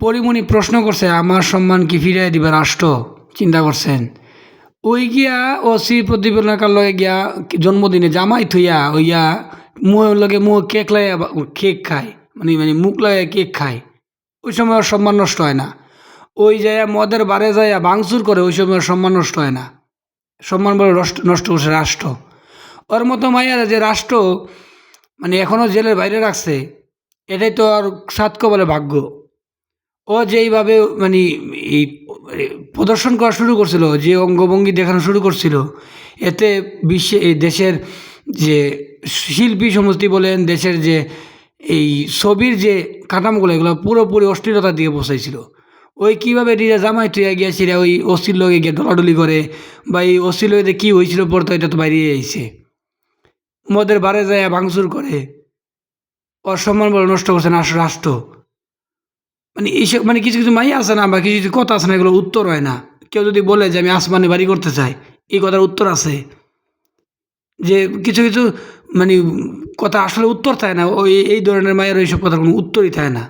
পরিমণি প্রশ্ন করছে, আমার সম্মান কি ফিরাই দিবে রাষ্ট্র? চিন্তা করছেন? ওই গিয়া ওসি প্রদীপনাকার লগে গিয়া জন্মদিনে জামাই থইয়া ওইয়া মুহের লগে মুহ কেক লাইয়া কেক খায়, মানে মুখ লাগায় কেক খায়। ওই সময় ওর সম্মান নষ্ট হয় না। ওই যাইয়া মদের বারে যাইয়া ভাঙচুর করে, ওই সময় ওর সম্মান নষ্ট হয় না। সম্মান বলে নষ্ট করছে রাষ্ট্র। ওর মতো মাইয়ারা যে রাষ্ট্র মানে এখনও জেলের বাইরে রাখছে, এটাই তো আর সাতকো বলে ভাগ্য। ও যেইভাবে মানে এই প্রদর্শন করা শুরু করছিল, যে অঙ্গভঙ্গি দেখানো শুরু করছিল, এতে বিশ্বে এই দেশের যে শিল্পী সমষ্টি বলেন, দেশের যে এই ছবির যে কাঠামোগুলো, এগুলো পুরোপুরি অশ্লীলতা দিয়ে বসাইছিল। ওই কীভাবে নিজে জামাই টুইয়া গিয়েছিল ওই অশ্লীল লগে গিয়ে ডলাডলি করে, বা এই অশ্লীল লগে কী হয়েছিল পড়তো, এটা তো বাইরে আইছে। মদের বারে যায় ভাঙচুর করে, অসম্মান বলে নষ্ট করছে না রাষ্ট্র। মানে এইসব মানে কিছু কিছু মাইয়া আছে না, বা কিছু কিছু কথা আছে না, এগুলো উত্তর হয় না। কেউ যদি বলে যে আমি আসমানে বাড়ি করতে চাই, এই কথার উত্তর আছে। যে কিছু কিছু মানে কথা আসলে উত্তর থাকে না, ওই এই ধরনের মায়ের এইসব কথার কোনো উত্তরই থাকে না।